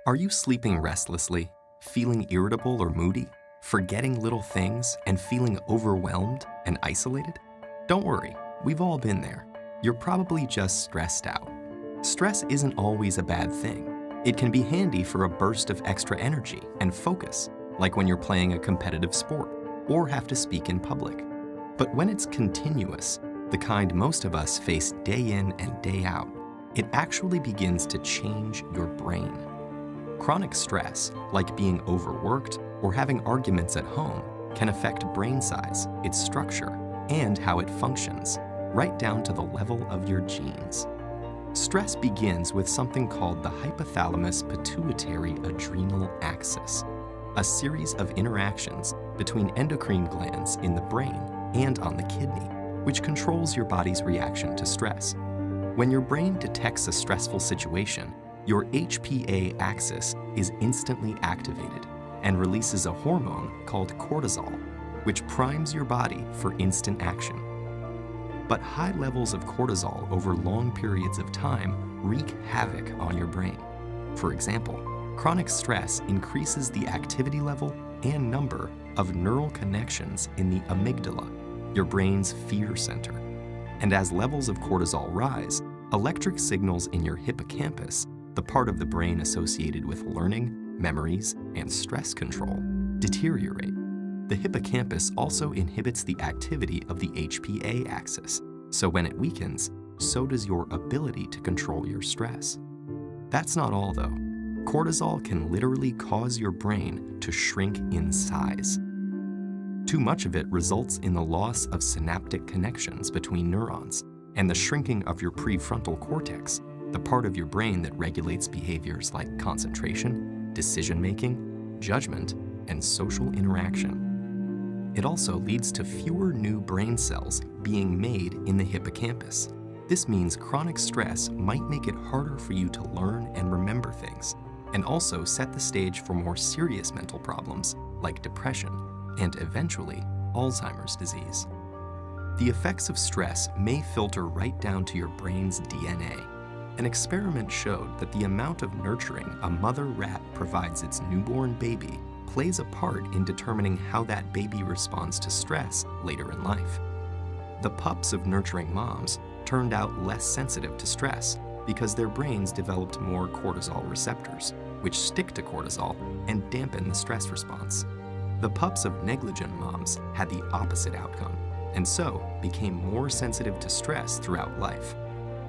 Are you sleeping restlessly, feeling irritable or moody, forgetting little things, and feeling overwhelmed and isolated? Don't worry, we've all been there. You're probably just stressed out. Stress isn't always a bad thing. It can be handy for a burst of extra energy and focus, like when you're playing a competitive sport or have to speak in public. But when it's continuous, the kind most of us face day in and day out, it actually begins to change your brain. Chronic stress, like being overworked or having arguments at home, can affect brain size, its structure, and how it functions, right down to the level of your genes. Stress begins with something called the hypothalamus-pituitary-adrenal axis, a series of interactions between endocrine glands in the brain and on the kidney, which controls your body's reaction to stress. When your brain detects a stressful situation, your HPA axis is instantly activated and releases a hormone called cortisol, which primes your body for instant action. But high levels of cortisol over long periods of time wreak havoc on your brain. For example, chronic stress increases the activity level and number of neural connections in the amygdala, your brain's fear center. And as levels of cortisol rise, electric signals in your hippocampus, the part of the brain associated with learning, memories, and stress control, deteriorate. The hippocampus also inhibits the activity of the HPA axis, so when it weakens, so does your ability to control your stress. That's not all though. Cortisol can literally cause your brain to shrink in size. Too much of it results in the loss of synaptic connections between neurons and the shrinking of your prefrontal cortex, the part of your brain that regulates behaviors like concentration, decision-making, judgment, and social interaction. It also leads to fewer new brain cells being made in the hippocampus. This means chronic stress might make it harder for you to learn and remember things, and also set the stage for more serious mental problems like depression and eventually Alzheimer's disease. The effects of stress may filter right down to your brain's DNA. An experiment showed that the amount of nurturing a mother rat provides its newborn baby plays a part in determining how that baby responds to stress later in life. The pups of nurturing moms turned out less sensitive to stress because their brains developed more cortisol receptors, which stick to cortisol and dampen the stress response. The pups of negligent moms had the opposite outcome, and so became more sensitive to stress throughout life.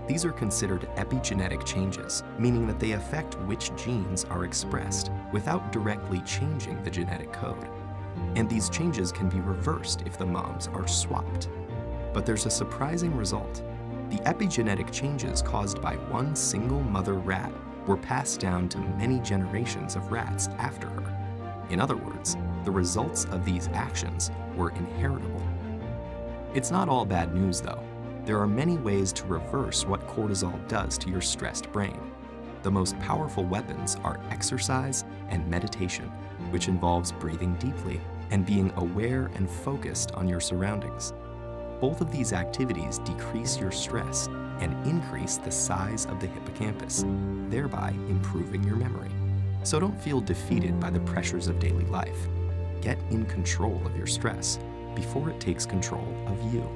These are considered epigenetic changes, meaning that they affect which genes are expressed without directly changing the genetic code. And these changes can be reversed if the moms are swapped. But there's a surprising result. The epigenetic changes caused by one single mother rat were passed down to many generations of rats after her. In other words, the results of these actions were inheritable. It's not all bad news though. There are many ways to reverse what cortisol does to your stressed brain. The most powerful weapons are exercise and meditation, which involves breathing deeply and being aware and focused on your surroundings. Both of these activities decrease your stress and increase the size of the hippocampus, thereby improving your memory. So don't feel defeated by the pressures of daily life. Get in control of your stress before it takes control of you.